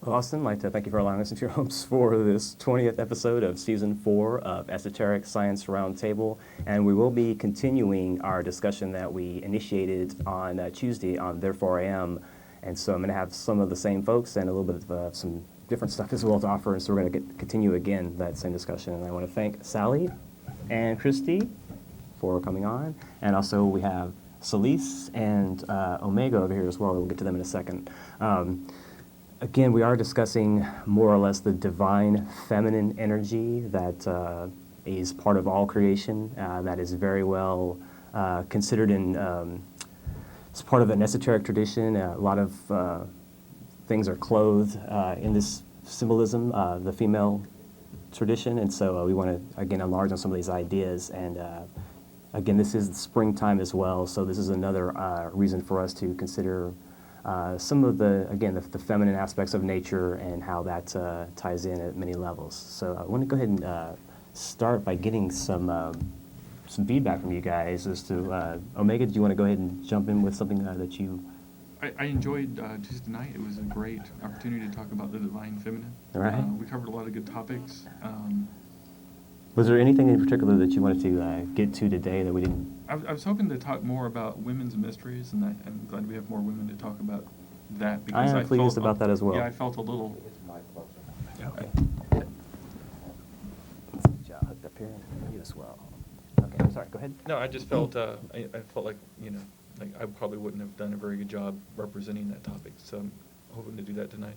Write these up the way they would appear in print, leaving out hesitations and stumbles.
Austin, I'd like to thank you for allowing us into your homes for this 20th episode of Season 4 of Esoteric Science Roundtable. And we will be continuing our discussion that we initiated on Tuesday on Therefore I Am. And so I'm going to have some of the same folks and a little bit of some different stuff as well to offer. And so we're going to continue again that same discussion. And I want to thank Sallie and Christy for coming on. And also we have Sulis and Omega over here as well. We'll get to them in a second. Again, we are discussing more or less the divine feminine energy that is part of all creation, that is very well considered in, it's part of an esoteric tradition. A lot of things are clothed in this symbolism, the female tradition, and so we want to, again, enlarge on some of these ideas. And again, this is the springtime as well, so this is another reason for us to consider some of the, again, the feminine aspects of nature and how that ties in at many levels. So I want to go ahead and start by getting some feedback from you guys as to, Omega, do you want to go ahead and jump in with something that you... I enjoyed Tuesday night. It was a great opportunity to talk about the divine feminine. All right. We covered a lot of good topics. Was there anything in particular that you wanted to get to today that we didn't? I was hoping to talk more about women's mysteries, and I'm glad we have more women to talk about that. Because I am pleased about that as well. Yeah, I felt a little... It's my pleasure. Okay. Let's get you hooked up here. You as well. Okay, I'm sorry, go ahead. No, I just felt, I felt like, like I probably wouldn't have done a very good job representing that topic, so I'm hoping to do that tonight.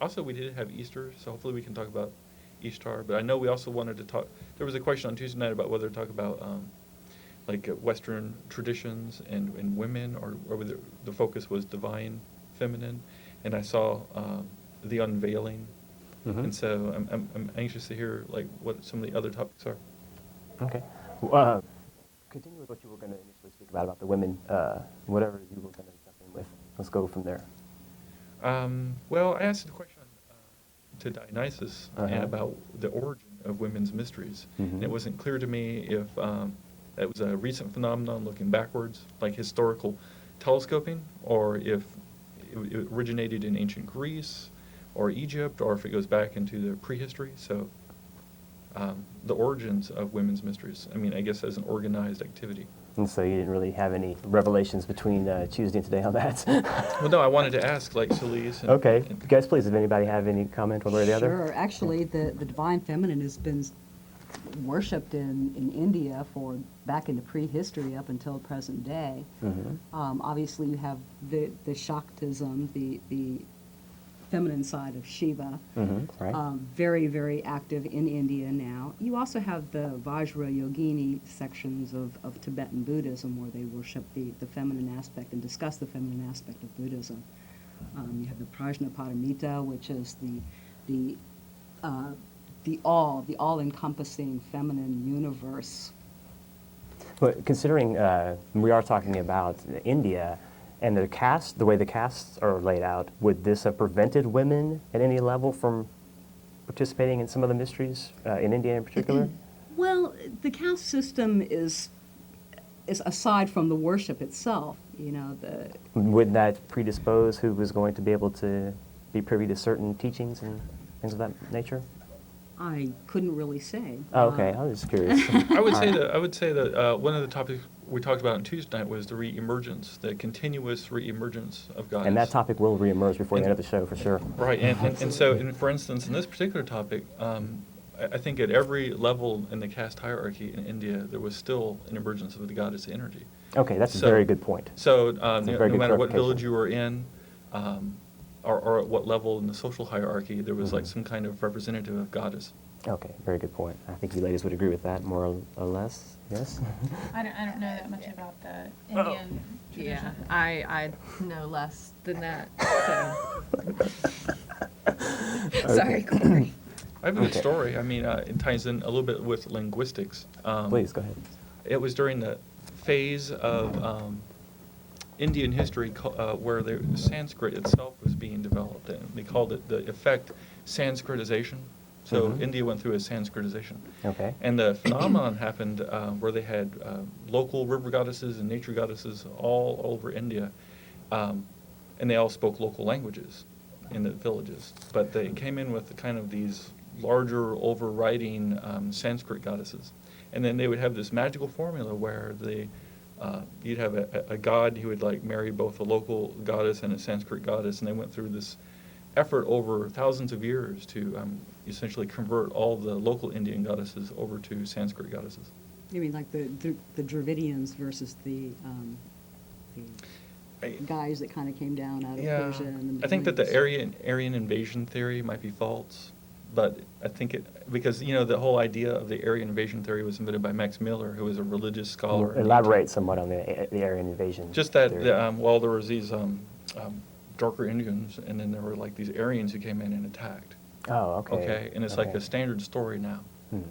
Also, we did have Easter, so hopefully we can talk about Ishtar, but I know we also wanted to talk, there was a question on Tuesday night about whether to talk about like Western traditions and women, or whether the focus was divine feminine, and I saw the Unveiling, and so I'm anxious to hear like what some of the other topics are. Okay. Continue with what you were going to initially speak about the women, whatever you were going to jump in with. Let's go from there. Well, I asked a question to Dionysus and about the origin of women's mysteries. And it wasn't clear to me if that was a recent phenomenon looking backwards, like historical telescoping, or if it originated in ancient Greece or Egypt, or if it goes back into the prehistory. So the origins of women's mysteries, I mean, I guess as an organized activity. And so you didn't really have any revelations between Tuesday and today on that? Well, no, I wanted to ask, like, Sulis. Okay. Guys, please, if anybody have any comment one way or the other? Sure. Actually, the divine feminine has been worshipped in India for back into prehistory up until present day. Obviously, you have the Shaktism, the feminine side of Shiva, Right. very, very active in India now. You also have the Vajra Yogini sections of Tibetan Buddhism, where they worship the feminine aspect and discuss the feminine aspect of Buddhism. You have the Prajnaparamita, which is the all-encompassing feminine universe. But considering we are talking about India, And the way the castes are laid out, would this have prevented women at any level from participating in some of the mysteries in India in particular? Well, the caste system is aside from the worship itself, Would that predispose who was going to be able to be privy to certain teachings and things of that nature? I couldn't really say. Oh, okay. I was just curious. I would say that one of the topics we talked about on Tuesday night was the re-emergence, the continuous re-emergence of goddess. And that topic will reemerge before the end of the show, for sure. Right, and so, for instance, in this particular topic, I think at every level in the caste hierarchy in India, there was still an emergence of the goddess energy. Okay, that's a very good point. So a no very good matter what clarification. village you were in, or at what level in the social hierarchy, there was like some kind of representative of goddess. Okay, very good point. I think you ladies would agree with that, more or less. Yes? I don't know that much about the Indian tradition. Yeah, I know less than that, so. Sorry, Corey. I have a good Okay. story. I mean, it ties in a little bit with linguistics. Please, go ahead. It was during the phase of Indian history where the Sanskrit itself was being developed, and they called it the effect Sanskritization. So India went through a Sanskritization. Okay. And the phenomenon happened where they had local river goddesses and nature goddesses all over India, and they all spoke local languages in the villages. But they came in with kind of these larger, overriding Sanskrit goddesses. And then they would have this magical formula where you'd have a god who would like marry both a local goddess and a Sanskrit goddess, and they went through this effort over thousands of years to essentially convert all the local Indian goddesses over to Sanskrit goddesses. You mean like the Dravidians versus the guys that kind of came down out of Persia? And I think that the Middle East? Aryan invasion theory might be false, but I think because the whole idea of the Aryan invasion theory was invented by Max Miller, who was a religious scholar. Elaborate somewhat on the Aryan invasion. Just that, theory. there was these darker Indians, and then there were like these Aryans who came in and attacked. Oh, okay. Okay, and it's like a standard story now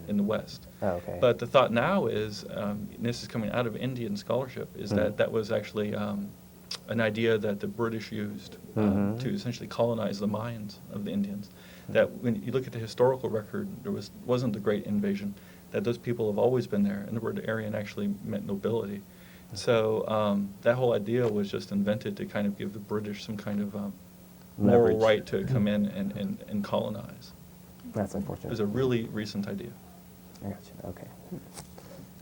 in the West. Oh, okay. But the thought now is, and this is coming out of Indian scholarship, is that was actually an idea that the British used to essentially colonize the minds of the Indians. That when you look at the historical record, there wasn't the Great Invasion, that those people have always been there, and the word Aryan actually meant nobility. So that whole idea was just invented to kind of give the British some kind of moral Leverage. right to come in and colonize. That's It unfortunate. was a really recent idea. I got you. Okay.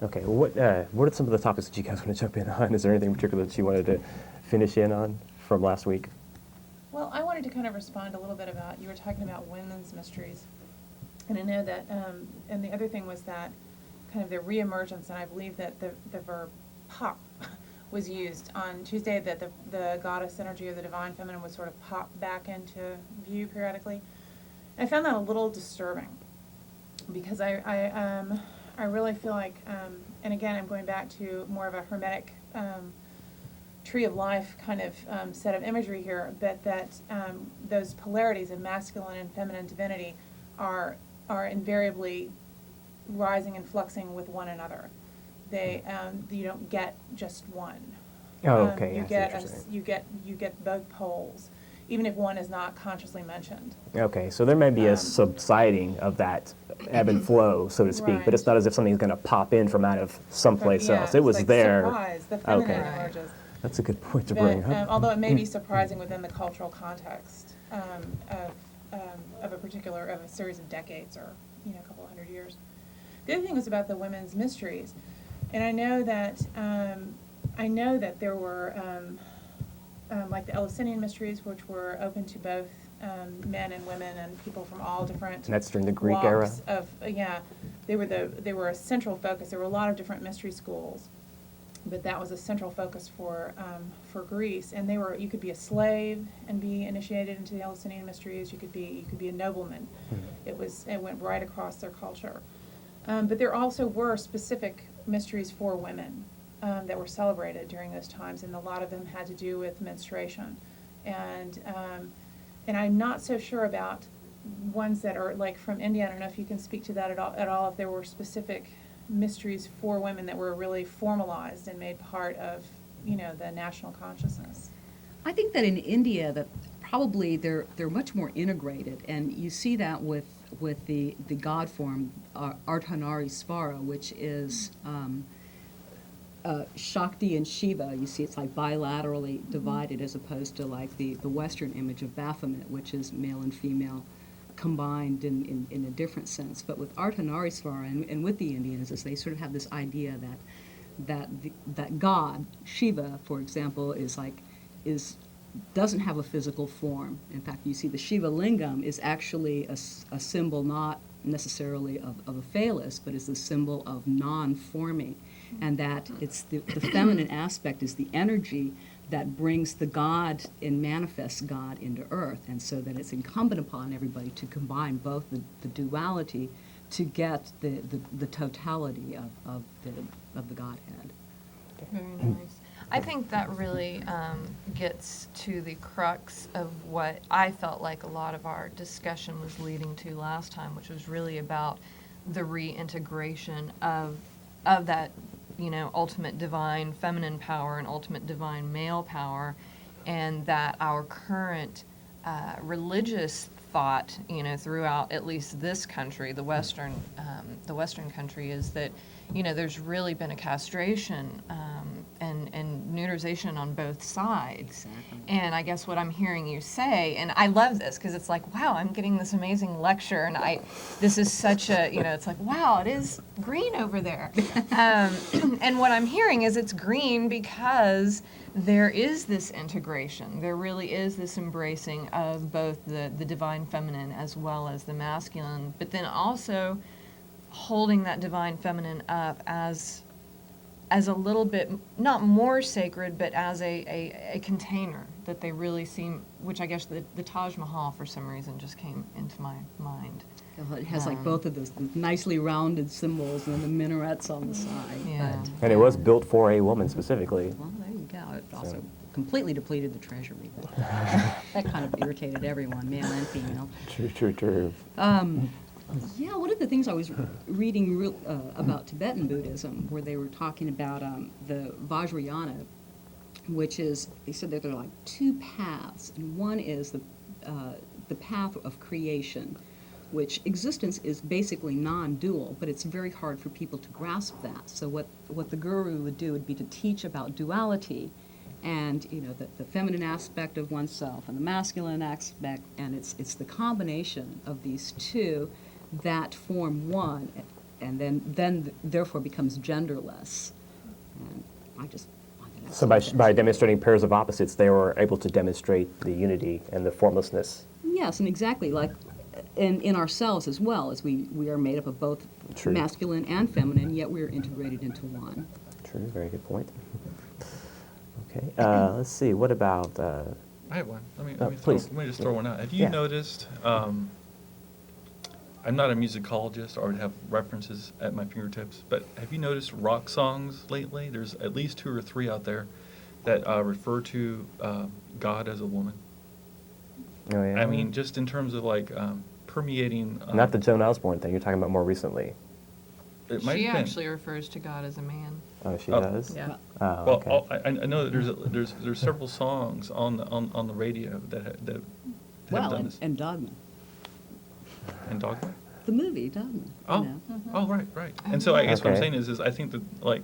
Okay. Well, what are some of the topics that you guys want to jump in on? Is there anything in particular that you wanted to finish in on from last week? Well, I wanted to kind of respond a little bit about, you were talking about women's mysteries. And I know that, and the other thing was that kind of the reemergence, and I believe that the verb pop was used on Tuesday, that the goddess energy or the divine feminine would sort of pop back into view periodically. I found that a little disturbing because I really feel like, and again, I'm going back to more of a hermetic tree of life kind of set of imagery here, but that those polarities of masculine and feminine divinity are invariably rising and fluxing with one another. You don't get just one. Oh, okay. You yeah, I see what you're saying. you get both poles, even if one is not consciously mentioned. Okay, so there may be a subsiding of that ebb and flow, so to speak, but it's not as if something's going to pop in from out of someplace Yeah, else. It it's was like there. Surprise, the feminine Okay. emerges. That's a good point to But, bring up. although it may be surprising within the cultural context of a series of decades or a couple hundred years. The other thing was about the women's mysteries, and I know that there were like the Eleusinian mysteries, which were open to both men and women and people from all different. And that's during the Greek era? walks of they were a central focus. There were a lot of different mystery schools, but that was a central focus for Greece. And you could be a slave and be initiated into the Eleusinian mysteries. You could be a nobleman. It went right across their culture. But there also were specific mysteries for women that were celebrated during those times, and a lot of them had to do with menstruation. And I'm not so sure about ones that are like from India. I don't know if you can speak to that at all. If there were specific mysteries for women that were really formalized and made part of the national consciousness. I think that in India that probably they're much more integrated, and you see that with the god form Ardhanari Svara, which is Shakti and Shiva. You see it's like bilaterally divided, as opposed to like the Western image of Baphomet, which is male and female combined in a different sense. But with Ardhanari Svara and with the Indians, is they sort of have this idea that God, Shiva, for example, doesn't have a physical form. In fact, you see the Shiva lingam is actually a symbol not necessarily of a phallus, but is the symbol of non-forming, and that it's the feminine aspect is the energy that brings the God and manifests God into earth, and so that it's incumbent upon everybody to combine both the duality to get the totality of the Godhead. Very nice. I think that really gets to the crux of what I felt like a lot of our discussion was leading to last time, which was really about the reintegration of that, ultimate divine feminine power and ultimate divine male power, and that our current religious thought, throughout at least this country, the Western country, is that, there's really been a castration and neuterization on both sides. Exactly. And I guess what I'm hearing you say, and I love this because it's like, wow, I'm getting this amazing lecture, and this is such a, it's like, wow, it is green over there. And what I'm hearing is it's green because there is this integration. There really is this embracing of both the divine feminine as well as the masculine, but then also holding that divine feminine up as a little bit, not more sacred, but as a container that they really seem, which I guess the Taj Mahal for some reason just came into my mind. Well, it has like both of those nicely rounded symbols and the minarets on the side. Yeah. But, And it was built for a woman specifically. well, there you go. It also So- completely depleted the treasury. But that kind of irritated everyone, male and female. True. Yeah, one of the things I was reading about Tibetan Buddhism, where they were talking about the Vajrayana, which is, they said that there are like two paths, and one is the path of creation, which existence is basically non-dual, but it's very hard for people to grasp that. So what the guru would do would be to teach about duality, and the feminine aspect of oneself and the masculine aspect, and it's the combination of these two that form one, and then therefore becomes genderless. And I just find that So by demonstrating pairs of opposites, they were able to demonstrate the unity and the formlessness. Yes, and exactly like in ourselves as well, as we are made up of both True. masculine and feminine, yet we are integrated into one. True, very good point. Okay, let's see, what about, I have one. please. Let me just throw one out. Have you Yeah. noticed, I'm not a musicologist or would have references at my fingertips, but have you noticed rock songs lately? There's at least 2 or 3 out there that refer to God as a woman. oh, yeah? I mean, just in terms of like permeating. Not the Joan Osborne thing, you're talking about more recently. It might She have been. actually refers to God as a man. Oh, she Oh. does? Yeah. Oh, Well, okay. I know that there's several songs on the radio that have Well, done this. and Dogma, And Dogma. the movie Dogma. Oh, oh, right. And so I guess what I'm Okay. saying is I think that like,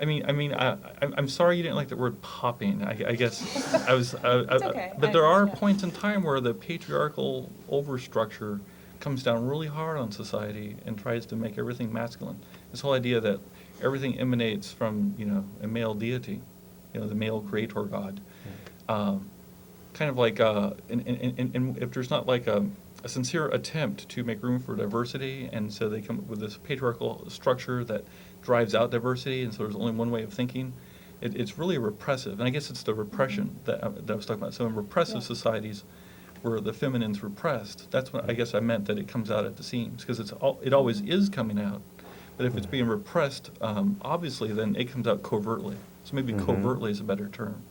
I'm sorry you didn't like the word popping. I guess I was. It's okay. But there are Yeah. points in time where the patriarchal overstructure comes down really hard on society and tries to make everything masculine. This whole idea that everything emanates from a male deity, the male creator God. Kind of like, and if there's not like a sincere attempt to make room for diversity, and so they come up with this patriarchal structure that drives out diversity, and so there's only one way of thinking, it's really repressive. And I guess it's the repression that I was talking about. So in repressive societies where the feminine's repressed, that's what I guess I meant, that it comes out at the seams, because it always is coming out. But if it's being repressed, obviously, then it comes out covertly. So maybe covertly is a better term.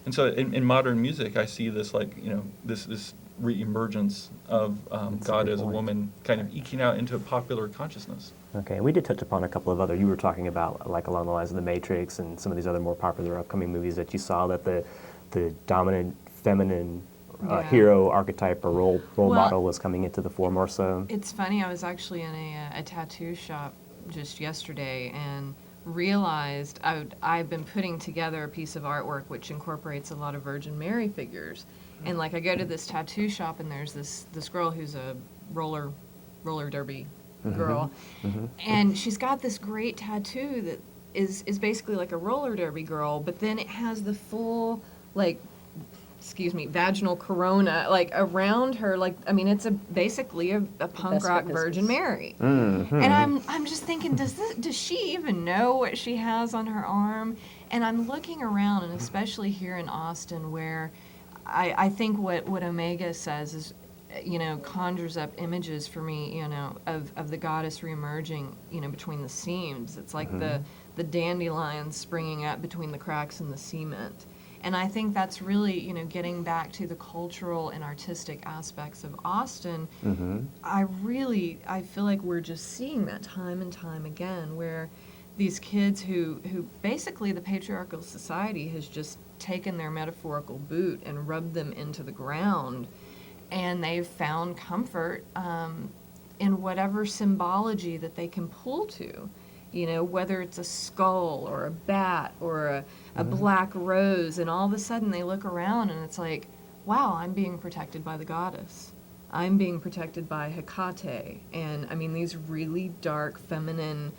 And so in modern music, I see this like, this re-emergence of That's a God good as a point. woman kind of eking out into popular consciousness. Okay, and we did touch upon a couple of other, you were talking about like along the lines of The Matrix and some of these other more popular upcoming movies that you saw, that the dominant feminine Yeah. hero archetype or role Well, model was coming into the fore more so. It's funny, I was actually in a tattoo shop just yesterday and realized I've been putting together a piece of artwork which incorporates a lot of Virgin Mary figures. And like I go to this tattoo shop and there's this girl who's a roller derby girl. And she's got this great tattoo that is basically like a roller derby girl, but then it has the full, like, vaginal corona, like, around her, like, I mean, it's basically a punk Best rock witness. Virgin Mary. Mm-hmm. And I'm just thinking, does she even know what she has on her arm? And I'm looking around, and especially here in Austin, where I think what Omega says is, conjures up images for me, of the goddess reemerging, between the seams. It's like the dandelions springing up between the cracks in the cement. And I think that's really, getting back to the cultural and artistic aspects of Austin. I feel like we're just seeing that time and time again, where these kids who basically the patriarchal society has just taken their metaphorical boot and rubbed them into the ground, and they've found comfort in whatever symbology that they can pull to. Whether it's a skull or a bat or a black rose, and all of a sudden they look around and it's like, wow, I'm being protected by the goddess. I'm being protected by Hecate. And I mean, these really dark, feminine,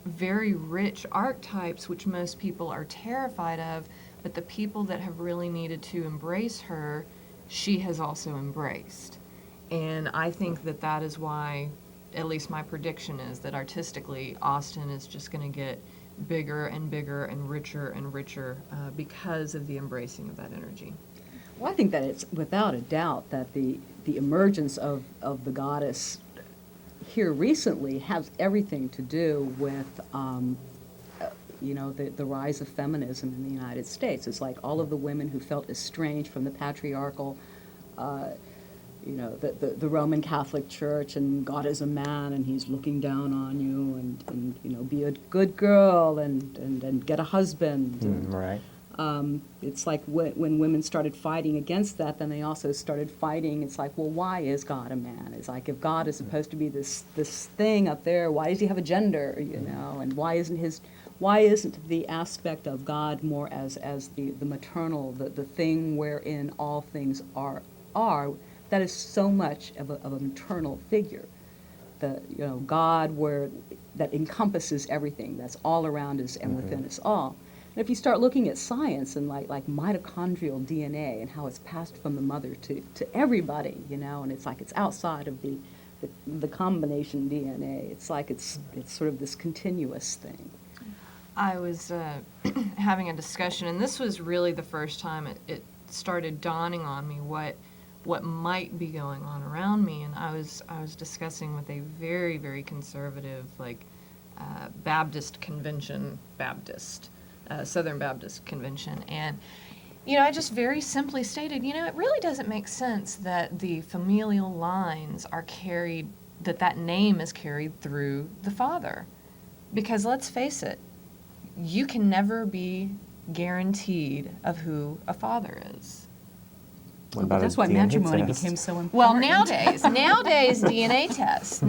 very rich archetypes, which most people are terrified of, but the people that have really needed to embrace her, she has also embraced. And I think that is why, at least my prediction is, that artistically, Austin is just going to get bigger and bigger and richer because of the embracing of that energy. Well, I think that it's without a doubt that the emergence of the goddess here recently has everything to do with, the rise of feminism in the United States. It's like all of the women who felt estranged from the patriarchal, the Roman Catholic Church, and God is a man and he's looking down on you, and be a good girl and get a husband. Right. It's like when women started fighting against that, then they also started fighting. It's like, well, why is God a man? It's like, if God is supposed to be this thing up there, why does he have a gender? And why isn't the aspect of God more as the maternal, the thing wherein all things are? That is so much of a maternal figure. God that encompasses everything, that's all around us and within us all. And if you start looking at science and like mitochondrial DNA and how it's passed from the mother to everybody, and it's like it's outside of the combination DNA. It's like it's sort of this continuous thing. I was having a discussion, and this was really the first time it started dawning on me what might be going on around me. And I was discussing with a very, very conservative, Southern Baptist convention. And, I just very simply stated, it really doesn't make sense that the familial lines are carried, that name is carried through the father. Because let's face it, you can never be guaranteed of who a father is. What about That's a why DNA matrimony test? became so important. Well, nowadays DNA tests.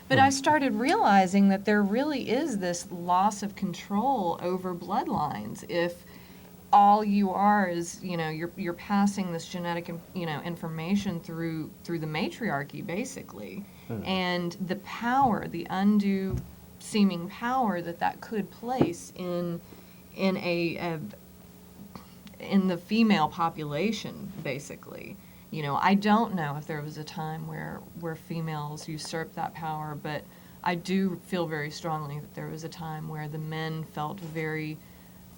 But I started realizing that there really is this loss of control over bloodlines if all you are is, you're passing this genetic, information through the matriarchy, basically. And the power, the undue seeming power that could place in the female population, basically. I don't know if there was a time where females usurped that power, but I do feel very strongly that there was a time where the men felt very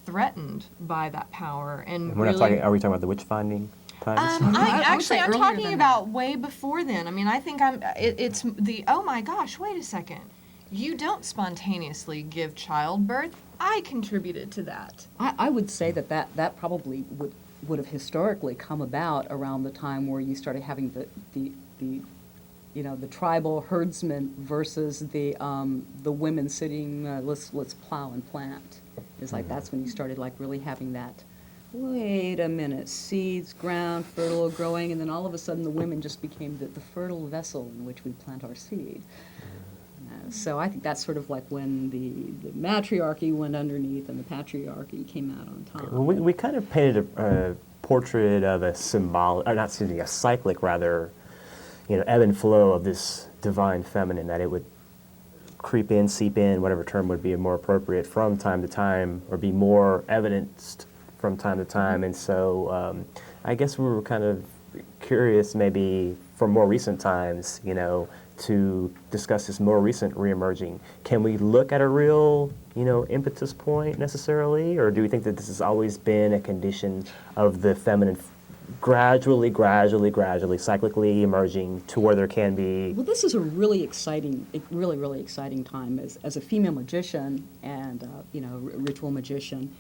threatened by that power. And We're not talking, are we talking about the witch finding times? I'm say earlier talking than about way before then. I mean, I think it's the, oh my gosh, wait a second. you don't spontaneously give childbirth. I contributed to that. I would say that probably would have historically come about around the time where you started having the the tribal herdsmen versus the women sitting, let's plow and plant. It's like that's when you started like really having that, wait a minute, seeds, ground, fertile, growing, and then all of a sudden the women just became the fertile vessel in which we plant our seed. So I think that's sort of like when the matriarchy went underneath and the patriarchy came out on top. Well, we kind of painted a portrait of a symbolic, or not, excuse me, a cyclic rather, ebb and flow of this divine feminine, that it would creep in, seep in, whatever term would be more appropriate, from time to time, or be more evidenced from time to time. And so I guess we were kind of curious, maybe from more recent times, to discuss this more recent reemerging. Can we look at a real, impetus point necessarily, or do we think that this has always been a condition of the feminine gradually, cyclically emerging to where there can be? Well, this is a really exciting time as a female magician and ritual magician,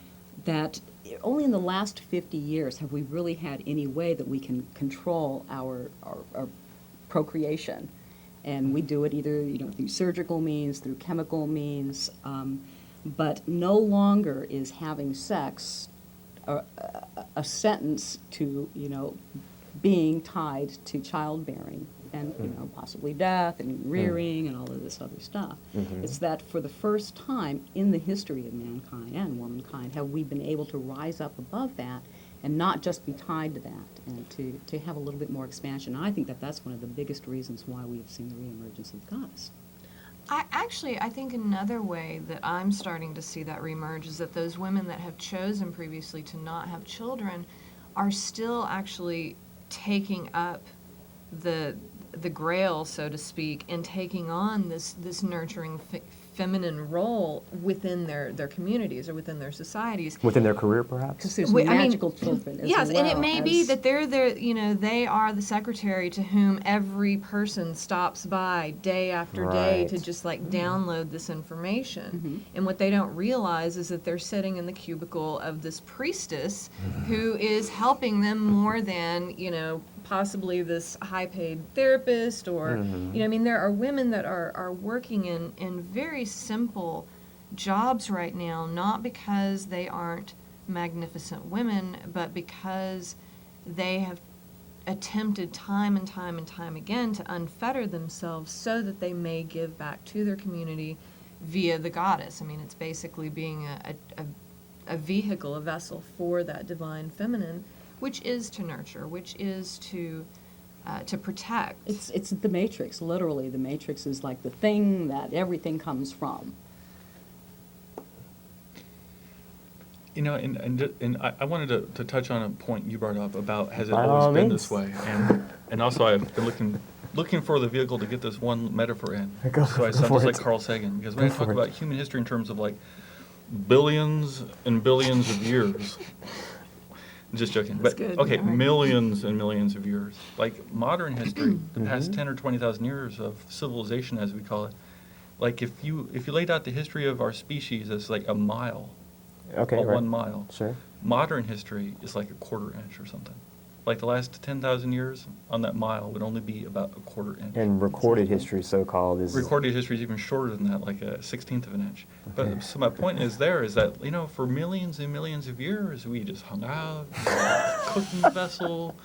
that only in the last 50 years have we really had any way that we can control our procreation. And we do it either through surgical means, through chemical means, but no longer is having sex a sentence to being tied to childbearing and possibly death and rearing and all of this other stuff. Mm-hmm. It's that for the first time in the history of mankind and womankind have we been able to rise up above that and not just be tied to that, and to have a little bit more expansion. And I think that's one of the biggest reasons why we have seen the reemergence of the goddess. I think another way that I'm starting to see that reemerge is that those women that have chosen previously to not have children are still actually taking up the grail, so to speak, and taking on this nurturing feminine role within their communities or within their societies. Within their career, perhaps? Because there's magical children as yes, well. and it may be that they are the secretary to whom every person stops by day after day Right. to just like download this information. And what they don't realize is that they're sitting in the cubicle of this priestess who is helping them more than, possibly this high-paid therapist or, there are women that are working in very simple jobs right now, not because they aren't magnificent women, but because they have attempted time and time and time again to unfetter themselves so that they may give back to their community via the goddess. It's basically being a vehicle, a vessel for that divine feminine, which is to nurture, which is to protect. It's the matrix, literally. The matrix is like the thing that everything comes from. And I wanted to touch on a point you brought up about has it By all always been means. this way, and also I've been looking for the vehicle to get this one metaphor in. Go So I for sound just it. like Carl Sagan, because when Go I talk for it. about human history in terms of like billions and billions of years. Just joking. That's But good. okay, All right. millions and millions of years. Like modern history, the past 10 or 20,000 years of civilization, as we call it. Like if you laid out the history of our species as like a mile, Okay, or right. 1 mile, Sure. modern history is like a quarter inch or something. Like the last 10,000 years on that mile would only be about a quarter inch. And recorded history, so-called, is... Recorded history is even shorter than that, like a 16th of an inch. Okay. But so my point is that, for millions and millions of years, we just hung out, cooked in the vessel.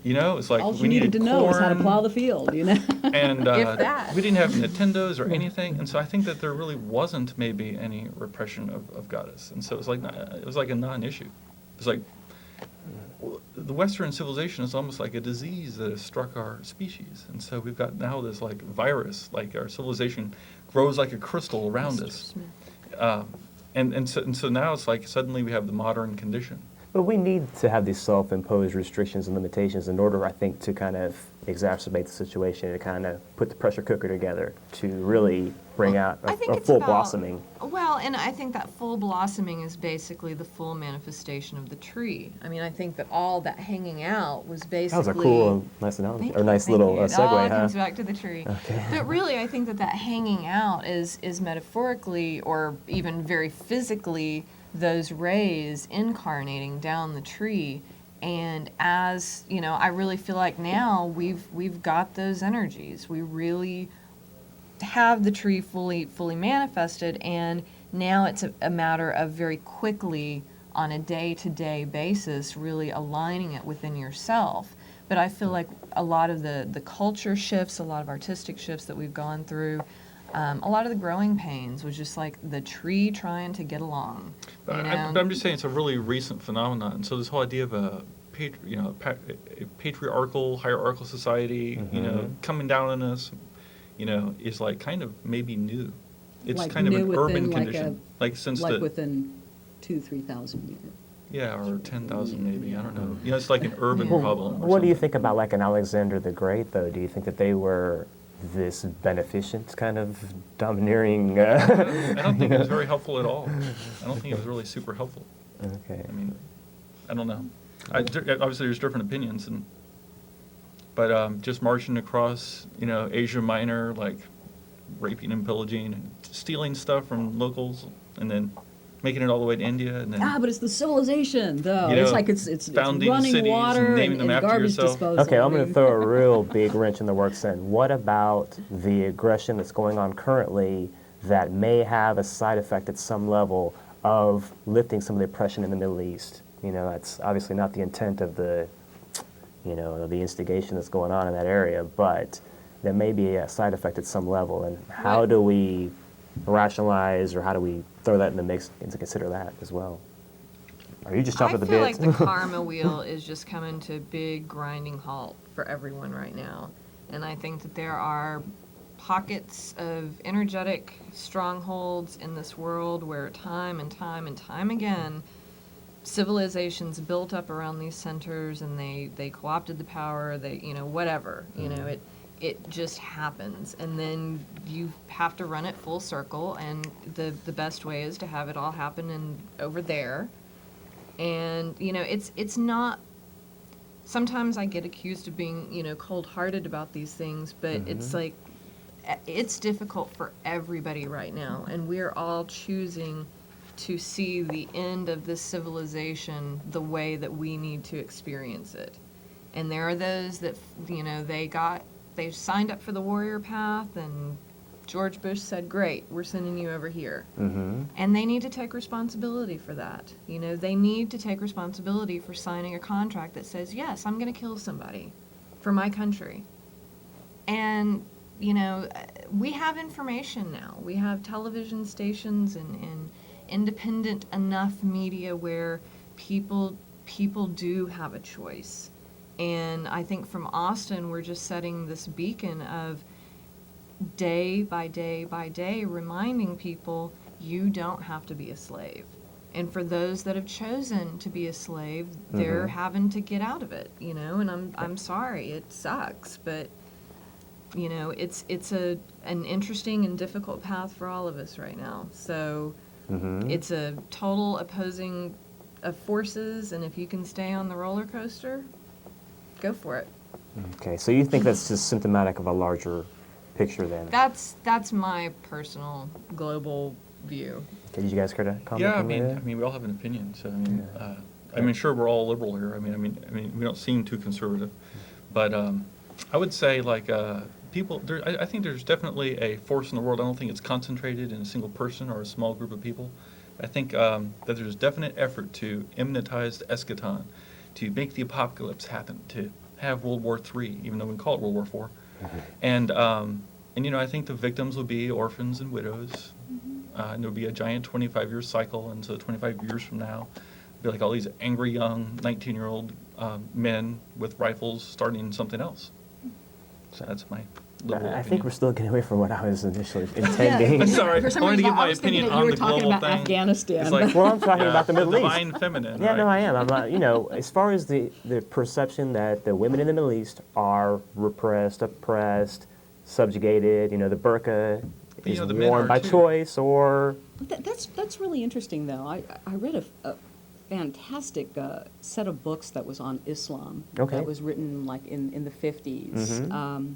It's like All we you needed to know is how to corn, plow the field, And If that. we didn't have Nintendos or anything, and so I think that there really wasn't maybe any repression of goddess, and so it was like a non-issue. It's like the Western civilization is almost like a disease that has struck our species, and so we've got now this like virus, like our civilization grows like a crystal around Mr. us, Smith. and so now it's like suddenly we have the modern condition. But we need to have these self-imposed restrictions and limitations in order, I think, to kind of exacerbate the situation and kind of put the pressure cooker together to really bring out I think a it's full about- blossoming. Well, and I think that full blossoming is basically the full manifestation of the tree. I mean, I think that all that hanging out was basically. That was a cool, nice analogy, Thank or you, nice thank little you. It segue, all huh? comes back to the tree. Okay. But really, I think that that hanging out is metaphorically or even very physically those rays incarnating down the tree. And as you know, I really feel like now we've got those energies. We really have the tree fully manifested, and now it's a matter of very quickly on a day-to-day basis really aligning it within yourself. But I feel like a lot of the culture shifts, a lot of artistic shifts that we've gone through, a lot of the growing pains was just like the tree trying to get along. But You but know? I'm just saying it's a really recent phenomenon. So this whole idea of a patriarchal, hierarchical society, coming down on us, is like kind of maybe new. It's Like kind of new an within urban like condition. Like since like the within 2,000-3,000 years. yeah, or 10,000 maybe. I don't know. It's like an urban Yeah. problem. Or What do you something. think about like an Alexander the Great, though? Do you think that they were this beneficent kind of domineering? I don't think it was very helpful at all. I don't think it was really super helpful. Okay. I mean, I don't know. Obviously, there's different opinions, but just marching across, Asia Minor, like raping and pillaging and stealing stuff from locals, and then making it all the way to India, and then But it's the civilization, though. You know, It's like it's founding running cities and water naming them after garbage yourself. disposal. Okay, I'm I going to mean- throw a real big wrench in the works then. What about the aggression that's going on currently that may have a side effect at some level of lifting some of the oppression in the Middle East? That's obviously not the intent of the instigation that's going on in that area, but there may be a side effect at some level. And how do we rationalize, or how do we throw that in the mix and to consider that as well? Are you just chomping I at the feel bit? like the karma wheel is just coming to a big grinding halt for everyone right now. And I think that there are pockets of energetic strongholds in this world where time and time and time again, civilizations built up around these centers and they co-opted the power, whatever, it just happens. And then you have to run it full circle, and the best way is to have it all happen over there. And, it's not, sometimes I get accused of being, cold-hearted about these things, but it's like, it's difficult for everybody right now, and we're all choosing to see the end of this civilization the way that we need to experience it. And there are those that, they signed up for the warrior path, and George Bush said, great, we're sending you over here. Mm-hmm. And they need to take responsibility for that. They need to take responsibility for signing a contract that says, yes, I'm going to kill somebody for my country. And, we have information now. We have television stations and independent enough media where people do have a choice. And I think from Austin, we're just setting this beacon of day by day by day, reminding people you don't have to be a slave. And for those that have chosen to be a slave, they're having to get out of it, and I'm sorry, it sucks, but it's an interesting and difficult path for all of us right now. So it's a total opposing of forces, and if you can stay on the roller coaster, go for it. Okay, so you think that's just symptomatic of a larger picture then? That's my personal global view. Okay, did you guys care to comment Yeah, I on that? mean, we all have an opinion. So Yeah. sure, we're all liberal here. I mean, we don't seem too conservative, but I would say people. I think there's definitely a force in the world. I don't think it's concentrated in a single person or a small group of people. I think that there's definite effort to immanentize the eschaton, to make the apocalypse happen, to have World War III, even though we call it World War IV. And I think the victims will be orphans and widows. And there'll be a giant 25-year cycle, and so 25 years from now, it'll be like all these angry young 19-year-old men with rifles starting something else. So that's my liberal I think opinion. we're still getting away from what I was initially intending. I'm sorry. For some I wanted to reason, give I my was thinking opinion that you on were the talking global about thing. Afghanistan. It's like, Well, I'm talking about the Middle East. divine feminine, Yeah, right? no, I am. I'm not, as far as the perception that the women in the Middle East are repressed, oppressed, subjugated, the burqa But, is the men worn are by too. choice or... That's really interesting, though. I read a fantastic set of books that was on Islam. Okay. That was written like in the 50s. Mhm.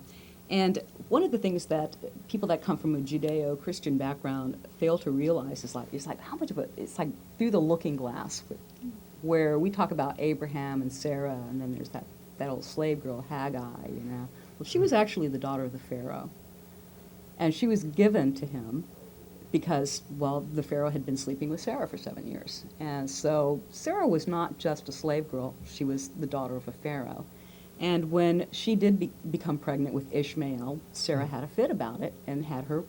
And one of the things that people that come from a Judeo-Christian background fail to realize is like how much of it's like through the looking glass, where we talk about Abraham and Sarah, and then there's that old slave girl Haggai. Well, she was actually the daughter of the Pharaoh, and she was given to him because, well, the Pharaoh had been sleeping with Sarah for 7 years. And so Sarah was not just a slave girl, she was the daughter of a Pharaoh. And when she did become pregnant with Ishmael, Sarah had a fit about it and had her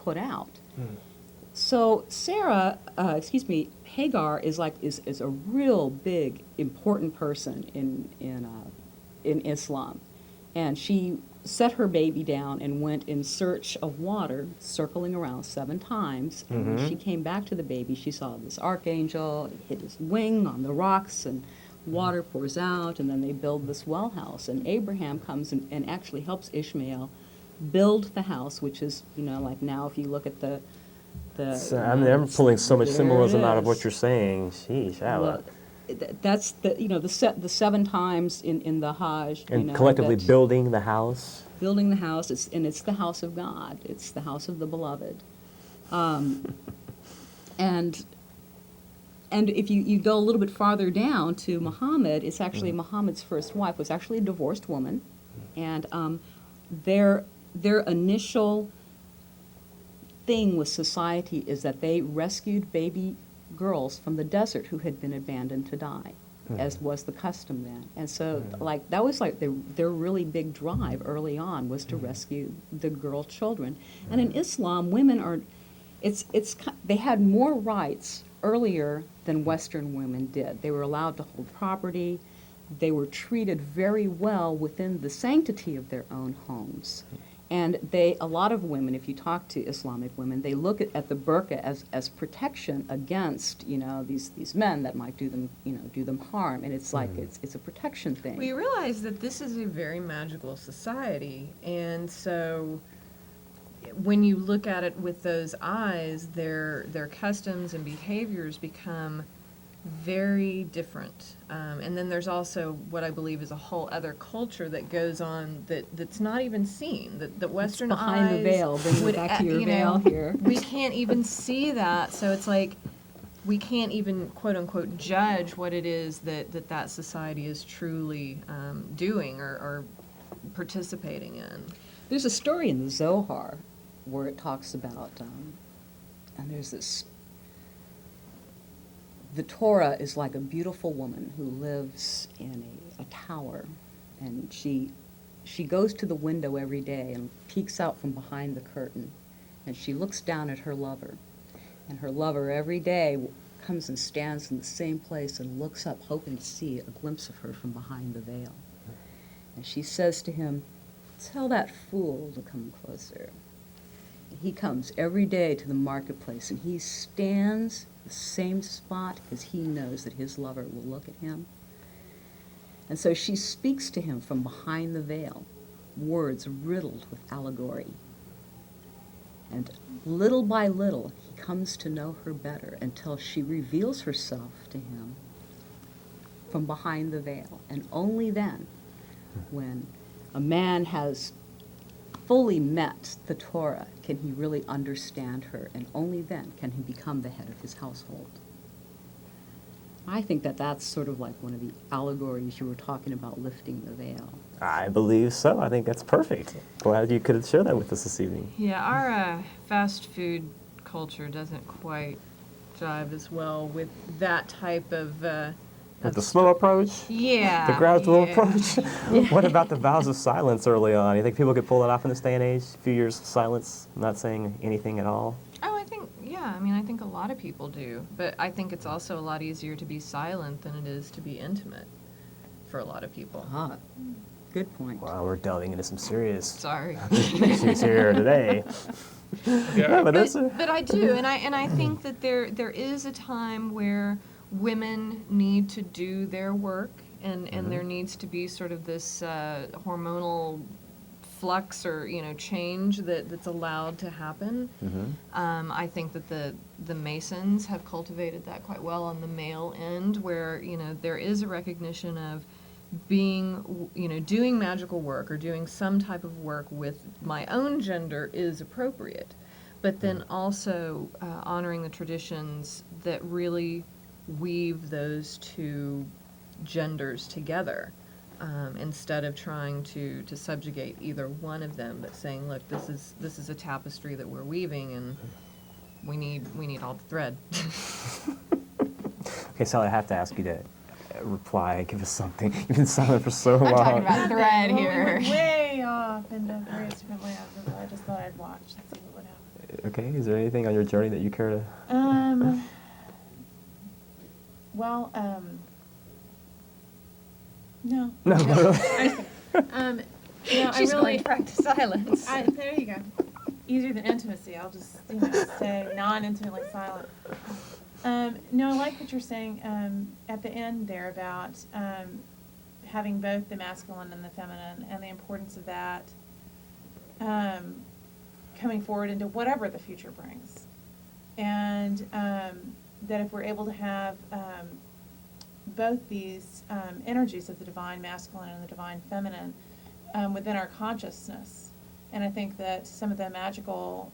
put out. So Sarah, Hagar is a real big, important person in Islam. And she set her baby down and went in search of water, circling around 7 times. And when she came back to the baby, she saw this archangel, it hit his wing on the rocks, and water pours out, and then they build this well house. And Abraham comes and actually helps Ishmael build the house, which is, like now if you look at the I'm pulling so much there symbolism it out of what is. you're saying. Sheesh, Well, that's the 7 times in the Hajj. and collectively that- building the house. building the house. It's the house of God. It's the house of the beloved. And if you go a little bit farther down to Muhammad, it's actually Muhammad's first wife was actually a divorced woman, and their initial thing with society is that they rescued baby girls from the desert who had been abandoned to die, as was the custom then. And so, that was their really big drive early on was to rescue the girl children. And in Islam, women are, they had more rights earlier than Western women did. They were allowed to hold property. They were treated very well within the sanctity of their own homes. And a lot of women, if you talk to Islamic women, they look at the burqa as protection against, these men that might do them harm. And it's like, it's a protection thing. We realize that this is a very magical society, and so when you look at it with those eyes, their customs and behaviors become very different. And then there's also what I believe is a whole other culture that goes on that's not even seen. That Western behind the eyes veil. Bring it would, back to your veil here. We can't even see that. So it's like we can't even quote unquote judge what it is that society is truly doing or participating in. There's a story in the Zohar where it talks about, and there's this, the Torah is like a beautiful woman who lives in a tower, and she goes to the window every day and peeks out from behind the curtain, and she looks down at her lover, and her lover every day comes and stands in the same place and looks up hoping to see a glimpse of her from behind the veil. And she says to him, "Tell that fool to come closer." And he comes every day to the marketplace, and he stands the same spot because he knows that his lover will look at him. And so she speaks to him from behind the veil, words riddled with allegory. And little by little, he comes to know her better until she reveals herself to him from behind the veil. And only then, when a man has fully met the Torah, can he really understand her, and only then can he become the head of his household. I think that's sort of like one of the allegories you were talking about, lifting the veil. I believe so. I think that's perfect. Glad you could share that with us this evening. Yeah, our fast food culture doesn't quite jive as well with that type of With the slow approach? yeah, The gradual yeah. approach? What about the vows of silence early on? You think people could pull that off in this day and age? A few years of silence, not saying anything at all? Oh, I think a lot of people do. But I think it's also a lot easier to be silent than it is to be intimate for a lot of people. Good point. Wow, we're delving into some serious Sorry. issues here today. Yeah, but that's But I do, and I think that there is a time where women need to do their work, and there needs to be sort of this hormonal flux or change that's allowed to happen. I think that the Masons have cultivated that quite well on the male end, where there is a recognition of being doing magical work or doing some type of work with my own gender is appropriate, but then also honoring the traditions that really weave those two genders together, instead of trying to subjugate either one of them, but saying, look, this is a tapestry that we're weaving, and we need all the thread. Okay, Sallie, I have to ask you to reply, give us something. You've been silent for so long. I'm talking about thread Well, we here. went way off into various different layouts, so I just thought I'd watch and see what would happen. Okay, is there anything on your journey that you care to? Well, no. No. I She's really going to practice silence. there you go. Easier than intimacy. I'll just stay non-intimately silent. No, I like what you're saying at the end there about having both the masculine and the feminine, and the importance of that coming forward into whatever the future brings. And that if we're able to have both these energies of the divine masculine and the divine feminine within our consciousness, and I think that some of the magical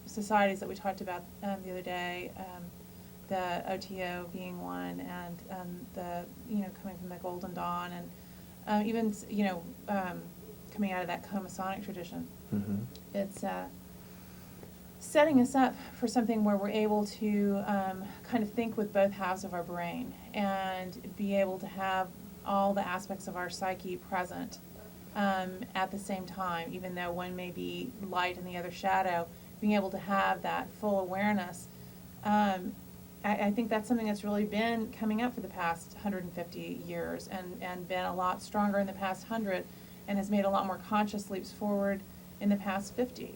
societies that we talked about the other day, the OTO being one, and the coming from the Golden Dawn, and even coming out of that co-Masonic tradition, it's setting us up for something where we're able to kind of think with both halves of our brain and be able to have all the aspects of our psyche present at the same time, even though one may be light and the other shadow, being able to have that full awareness. I think that's something that's really been coming up for the past 150 years and been a lot stronger in the past 100, and has made a lot more conscious leaps forward in the past 50.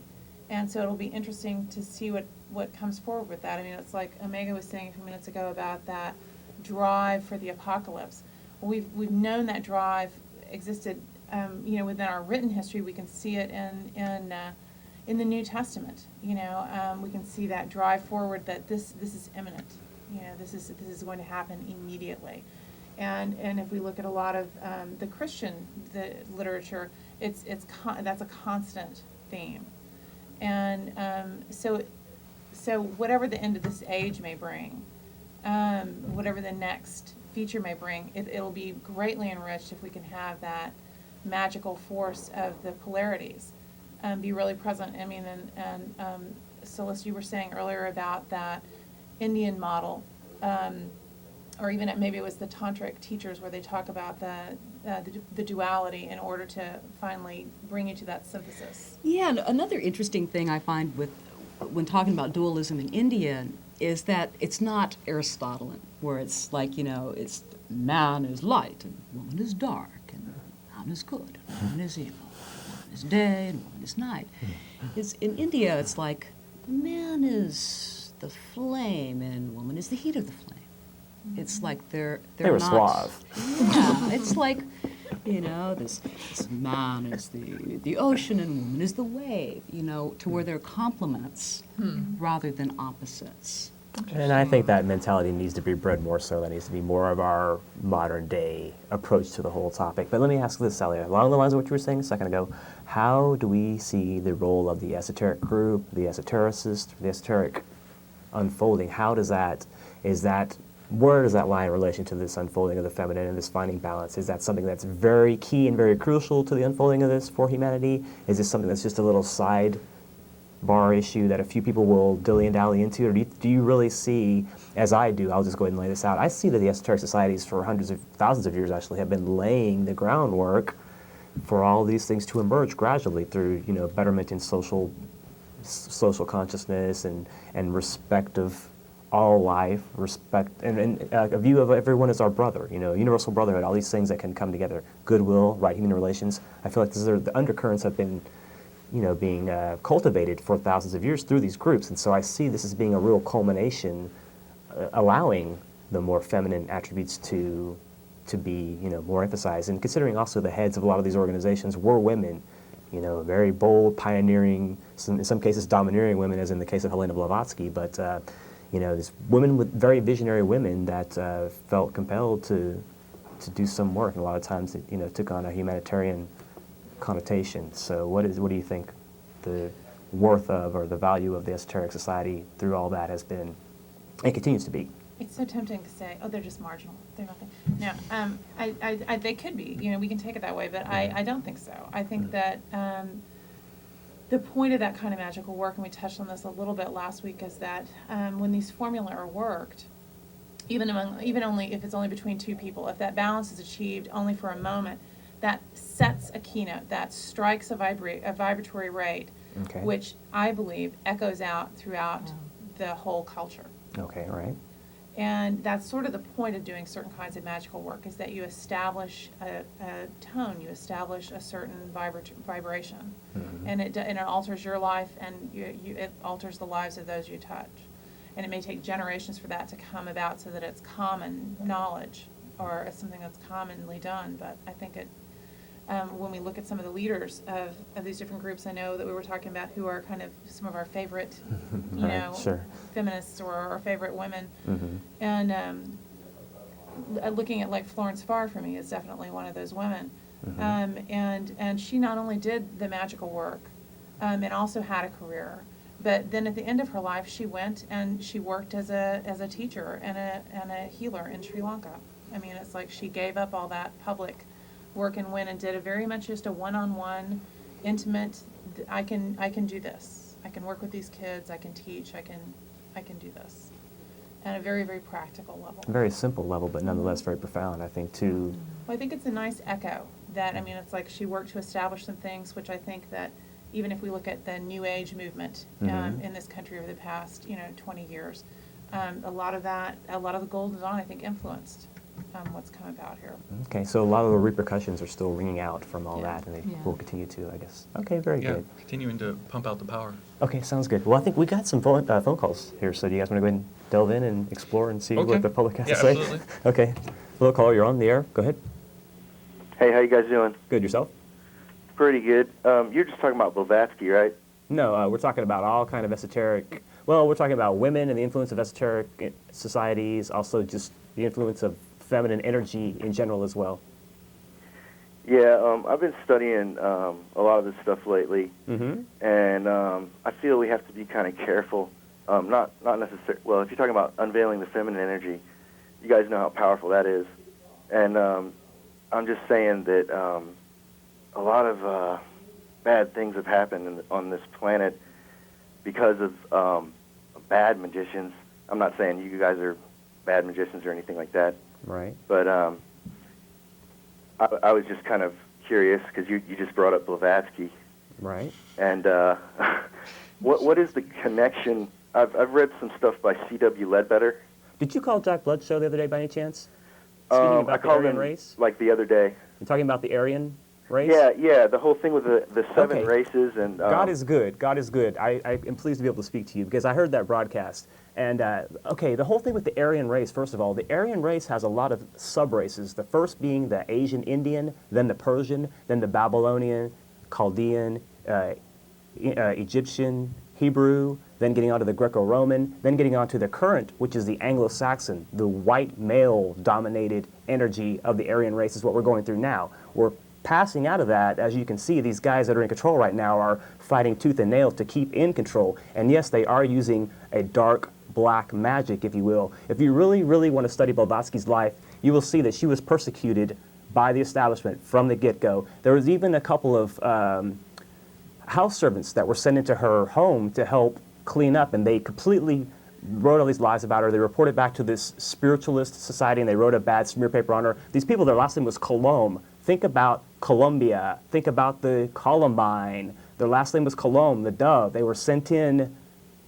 And so it'll be interesting to see what comes forward with that. I mean, it's like Omega was saying a few minutes ago about that drive for the apocalypse. Well, we've known that drive existed, within our written history. We can see it in the New Testament. We can see that drive forward, that this is imminent. This is going to happen immediately. And if we look at a lot of the Christian literature, that's a constant theme. And so whatever the end of this age may bring, whatever the next feature may bring, it'll be greatly enriched if we can have that magical force of the polarities be really present. I mean, and Sulis, you were saying earlier about that Indian model, or even maybe it was the tantric teachers where they talk about the duality in order to finally bring you to that synthesis. Yeah, and another interesting thing I find when talking about dualism in India is that it's not Aristotelian, where it's like, it's man is light and woman is dark, and man is good and woman is evil, man is day and woman is night. In India, it's like man is the flame and woman is the heat of the flame. It's like they're They were not, suave. Yeah, it's like, this man is the ocean and woman is the wave, to where they're complements rather than opposites. And I think that mentality needs to be bred more so. That needs to be more of our modern day approach to the whole topic. But let me ask this, Sallie, along the lines of what you were saying a second ago, how do we see the role of the esoteric group, the esotericist, the esoteric unfolding? Where does that lie in relation to this unfolding of the feminine and this finding balance? Is that something that's very key and very crucial to the unfolding of this for humanity? Is this something that's just a little side bar issue that a few people will dilly and dally into? Or do you really see, as I do, I'll just go ahead and lay this out, I see that the esoteric societies for hundreds of thousands of years actually have been laying the groundwork for all these things to emerge gradually through, betterment in social consciousness and respect of all life, respect, and a view of everyone as our brother, universal brotherhood, all these things that can come together, goodwill, right, human relations. I feel like the undercurrents have been, being cultivated for thousands of years through these groups. And so I see this as being a real culmination, allowing the more feminine attributes to be, more emphasized. And considering also the heads of a lot of these organizations were women, very bold, pioneering, in some cases domineering women, as in the case of Helena Blavatsky, but these women, with very visionary women that felt compelled to do some work, and a lot of times it took on a humanitarian connotation. So what do you think the worth of, or the value of the Esoteric Society through all that has been and continues to be? It's so tempting to say, oh, they're just marginal. They're nothing. No, they could be. We can take it that way, but I don't think so. I think that the point of that kind of magical work, and we touched on this a little bit last week, is that when these formulae are worked, even only if it's only between two people, if that balance is achieved only for a moment, that sets a keynote, that strikes a vibratory rate, Okay. which I believe echoes out throughout the whole culture. Okay, right. And that's sort of the point of doing certain kinds of magical work, is that you establish a tone, you establish a certain vibration, Mhm. and it alters your life, and it alters the lives of those you touch. And it may take generations for that to come about, so that it's common knowledge, or it's something that's commonly done. But I think when we look at some of the leaders of these different groups, I know that we were talking about who are kind of some of our favorite, Right, sure. feminists, or our favorite women. Mm-hmm. And looking at like Florence Farr, for me, is definitely one of those women. Mhm. And she not only did the magical work, and also had a career, but then at the end of her life, she went and she worked as a teacher and a healer in Sri Lanka. I mean, it's like she gave up all that public work and went and did a very much just a one-on-one, intimate. I can do this. I can work with these kids. I can teach. I can do this, at a very, very practical level. Very simple level, but nonetheless very profound, I think, too. Well, I think it's a nice echo that, I mean, it's like she worked to establish some things, which I think that even if we look at the New Age movement Mhm. in this country over the past 20 years, a lot of the Golden Dawn, I think, influenced what's come about here. Okay, so a lot of the repercussions are still ringing out from all Yeah. that, and they Yeah. will continue to, I guess. Okay, very Yeah, good. continuing to pump out the power. Okay, sounds good. Well, I think we got some phone calls here, so do you guys want to go ahead and delve in and explore and see Okay. what the public has Yeah, to say? absolutely. Okay. Hello, caller, you're on the air. Go ahead. Hey, how you guys doing? Good, yourself? Pretty good. You're just talking about Blavatsky, right? No, we're talking about all kind of esoteric. Well, we're talking about women and the influence of esoteric societies, also just the influence of feminine energy in general as well. Yeah, I've been studying a lot of this stuff lately, Mm-hmm. and I feel we have to be kind of careful. Not necessarily. Well, if you're talking about unveiling the feminine energy, you guys know how powerful that is, and I'm just saying that a lot of bad things have happened on this planet because of bad magicians. I'm not saying you guys are bad magicians or anything like that. Right. But I was just kind of curious because you just brought up Blavatsky, Right. and what is the connection? I've read some stuff by C.W. Ledbetter. Did you call Jack Blood's show the other day by any chance? Speaking I about the called Aryan him race? like the other day. You're talking about the Aryan race? Yeah, the whole thing with the seven Okay. races and God is good. God is good. I am pleased to be able to speak to you because I heard that broadcast. And, okay, the whole thing with the Aryan race, first of all, the Aryan race has a lot of sub-races, the first being the Asian Indian, then the Persian, then the Babylonian, Chaldean, Egyptian, Hebrew, then getting onto the Greco-Roman, then getting onto the current, which is the Anglo-Saxon, the white male-dominated energy of the Aryan race is what we're going through now. We're passing out of that. As you can see, these guys that are in control right now are fighting tooth and nail to keep in control. And yes, they are using a dark black magic, if you will. If you really, really want to study Blavatsky's life, you will see that she was persecuted by the establishment from the get-go. There was even a couple of house servants that were sent into her home to help clean up, and they completely wrote all these lies about her. They reported back to this spiritualist society, and they wrote a bad smear paper on her. These people, their last name was Colomb. Think about Columbia. Think about the Columbine. Their last name was Colomb, the dove. They were sent in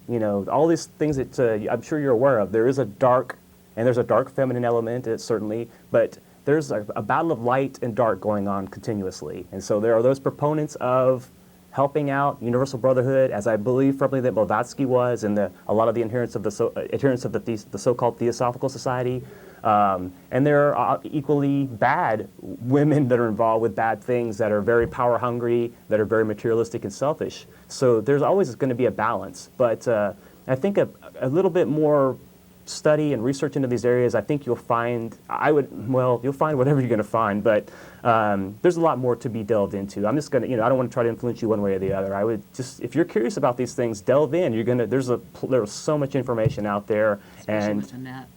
You know, all these things that I'm sure you're aware of. There's a dark feminine element, certainly, but there's a battle of light and dark going on continuously. And so there are those proponents of helping out universal brotherhood, as I believe firmly that Blavatsky was, and a lot of the adherents of the so-called Theosophical Society. And there are equally bad women that are involved with bad things, that are very power hungry, that are very materialistic and selfish. So there's always going to be a balance. But I think a little bit more study and research into these areas, I think you'll find, you'll find whatever you're going to find, but there's a lot more to be delved into. I'm just going to, I don't want to try to influence you one way or the other. I would just, if you're curious about these things, delve in. There's so much information out there. Especially And with the net.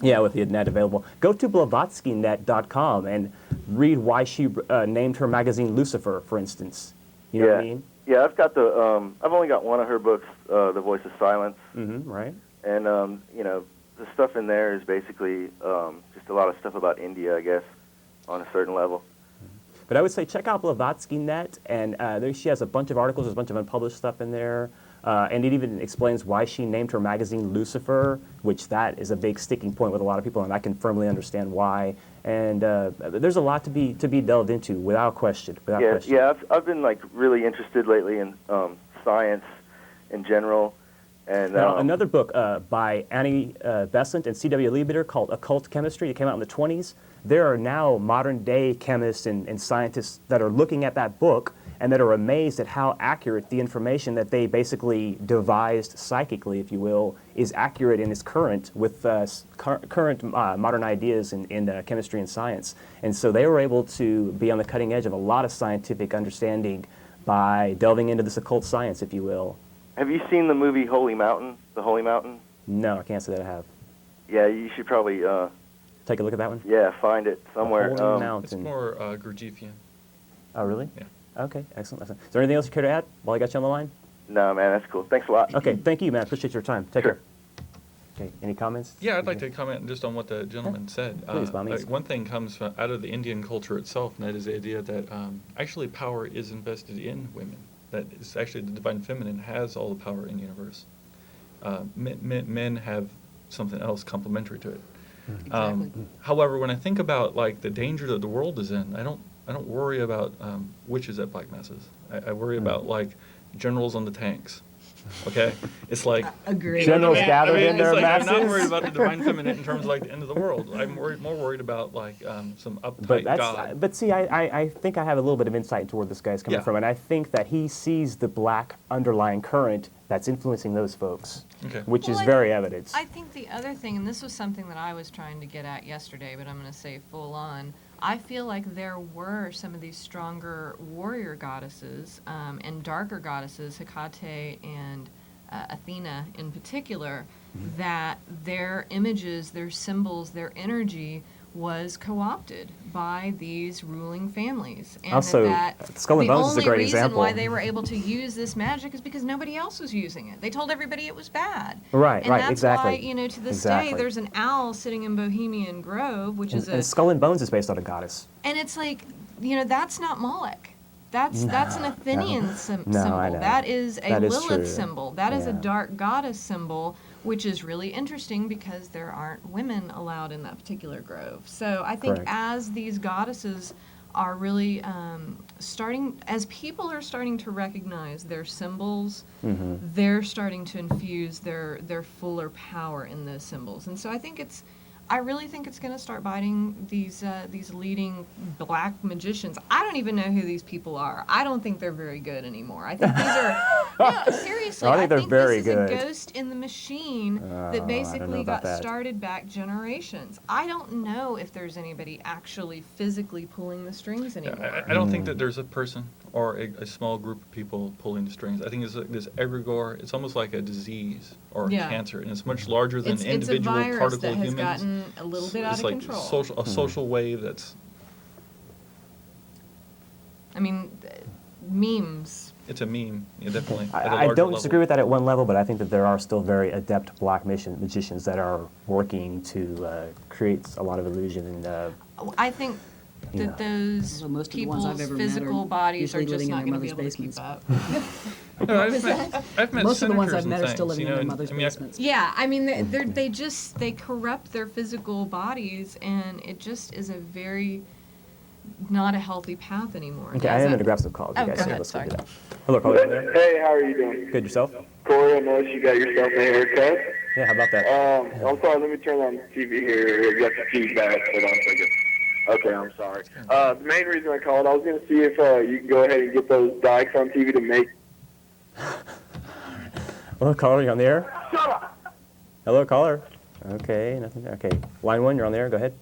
yeah, with the net available. Go to blavatskynet.com and read why she named her magazine Lucifer, for instance. You know what I mean? Yeah, I've got I've only got one of her books, The Voice of Silence. Mm-hmm, right. And, the stuff in there is basically just a lot of stuff about India, I guess, on a certain level. But I would say check out Blavatsky.net, and she has a bunch of articles, there's a bunch of unpublished stuff in there, and it even explains why she named her magazine Lucifer, which that is a big sticking point with a lot of people, and I can firmly understand why. And there's a lot to be delved into, without question. Yeah, I've been like really interested lately in science in general. And now, another book by Annie Besant and C.W. Leibniz called Occult Chemistry. It came out in the 20s. There are now modern-day chemists and scientists that are looking at that book and that are amazed at how accurate the information that they basically devised psychically, if you will, is accurate and is current with current modern ideas in chemistry and science. And so they were able to be on the cutting edge of a lot of scientific understanding by delving into this occult science, if you will. Have you seen the movie Holy Mountain, The Holy Mountain? No, I can't say that I have. Yeah, you should probably... take a look at that one? Yeah, find it somewhere. Holy Mountain. It's more Gurdjieffian. Oh, really? Yeah. Okay, excellent. Is there anything else you care to add while I got you on the line? No, man, that's cool. Thanks a lot. Okay, thank you, man. Appreciate your time. Take Sure. care. Okay, any comments? Yeah, I'd like to comment just on what the gentleman said. Please, by all means. One thing comes out of the Indian culture itself, and that is the idea that actually power is invested in women. That is actually the divine feminine has all the power in the universe. Men have something else complementary to it. Exactly. However, when I think about like the danger that the world is in, I don't worry about witches at black masses. I worry about like generals on the tanks. Okay, it's like Agreed. Generals gathered in their it's like, I'm not masses. worried about the divine feminine in terms of like the end of the world. I'm more worried about like some uptight god. But see, I think I have a little bit of insight into where this guy's coming Yeah. from, and I think that he sees the black underlying current that's influencing those folks, Okay. which is Well, very evident. I think the other thing, and this was something that I was trying to get at yesterday, but I'm going to say full on, I feel like there were some of these stronger warrior goddesses and darker goddesses, Hecate and Athena in particular, that their images, their symbols, their energy was co-opted by these ruling families. And Also, that Skull and Bones is a the great only reason example. why they were able to use this magic is because nobody else was using it. They told everybody it was bad. Right, and right, that's exactly. why, to this Exactly. day, there's an owl sitting in Bohemian Grove, which is And Skull and Bones is based on a goddess. and it's like, that's not Moloch. That's an Athenian symbol. I know. That is a That is Lilith true. symbol. That is a Yeah. dark goddess symbol, which is really interesting because there aren't women allowed in that particular grove. So I think Correct. as these goddesses are really as people are starting to recognize their symbols, Mm-hmm. they're starting to infuse their fuller power in those symbols. And so I really think it's going to start biting these leading black magicians. I don't even know who these people are. I don't think they're very good anymore. I think these are no, seriously. I think they're very this is good. a ghost in the machine I don't that know basically about got that. started back generations. I don't know if there's anybody actually physically pulling the strings Yeah, anymore. I don't think that there's a person or a small group of people pulling the strings. I think it's like this egregore. It's almost like a disease or a Yeah. cancer, and it's much larger than It's a individual virus particle that has humans. gotten a little bit out It's of like control. a social wave that's I mean, memes. it's a meme, yeah, definitely. at a I larger don't disagree level. with that at one level, but I think that there are still very adept black magicians that are working to create a lot of illusion and I think that those Although most of the ones I've people's ever met are physical bodies are usually just living in not their going to be able mother's to keep basements. up. No, I've met Most of the ones I've senators and met are still things, living you know, in their and, mother's I mean, basements. Yeah, I mean, they corrupt their physical bodies, and it just is a very not a healthy path anymore. Okay, Now, I is am going to that- grab some calls. You Oh, guys go see ahead, what's going sorry. to do that. Hello, caller. There. Hey, how are you doing? Good, yourself? Corey, I noticed you got yourself a haircut. Yeah, how about that? I'm sorry, let me turn on the TV here. You got the feedback. Hold on a second. Okay, I'm sorry. The main reason I called, I was going to see if you can go ahead and get those dykes on TV to make... Hello, caller, you on the air? Shut up! Hello, caller. Okay, nothing there. Okay, line 1, you're on the air. Go ahead.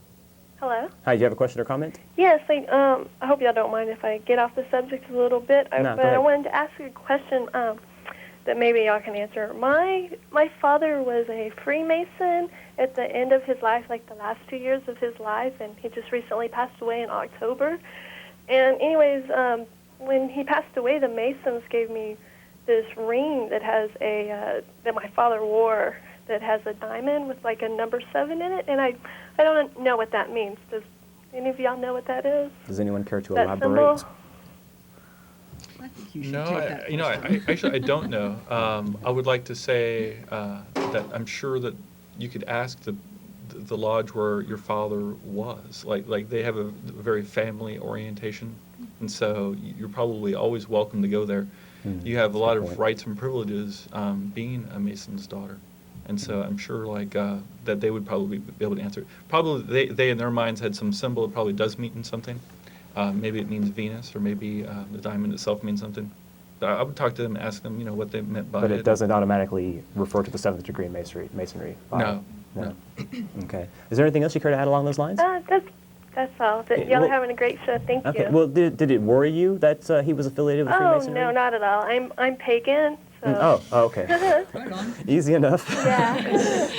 Hello? Hi, do you have a question or comment? Yes, I hope y'all don't mind if I get off the subject a little bit. No, go but I ahead. wanted to ask you a question that maybe y'all can answer. My father was a Freemason at the end of his life, like the last 2 years of his life, and he just recently passed away in October. And anyways, when he passed away, the Masons gave me this ring that has that my father wore that has a diamond with like a number 7 in it, and I don't know what that means. Does any of y'all know what that is? Does anyone care to That elaborate? symbol? I think you should No, take that you know, question. actually, I don't know. I would like to say that I'm sure that you could ask the lodge where your father was. Like they have a very family orientation, and so you're probably always welcome to go there. You have a lot good of point. rights and privileges being a Mason's daughter, and so I'm sure like that they would probably be able to answer. Probably they in their minds had some symbol that probably does mean something. Maybe it means Venus, or maybe the diamond itself means something. I would talk to them and ask them, you know, what they meant by it. But it doesn't automatically refer to the 7th degree masonry. No. No. Okay. Is there anything else you care to add along those lines? That's all. Okay, Y'all well- are having a great show. Thank Okay. you. Well, did it worry you that he was affiliated with Oh, Freemasonry? no, not at all. I'm pagan, so... Oh, okay. Right on. Easy enough. Yeah.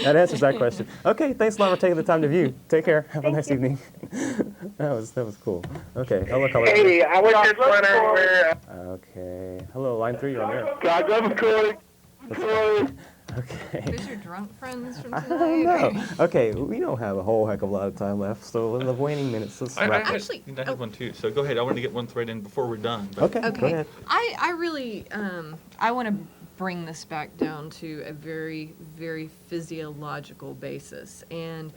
That answers that question. Okay, thanks a lot for taking the time to view. Take care. Have a Thank nice you. evening. that was cool. Okay. Hello, caller. Hey, I was just wondering where... Okay. Hello, line 3. You're on there. God, that was Corey. Corey. Okay. Those your drunk friends from I tonight? don't know. Okay, we don't have a whole heck of a lot of time left, so in the waning minutes, let's I wrap it. Actually- I had one too. So go ahead. I wanted to get one thread in before we're done. But Okay, go Okay. ahead. I really, I want to bring this back down to a very, very physiological basis. And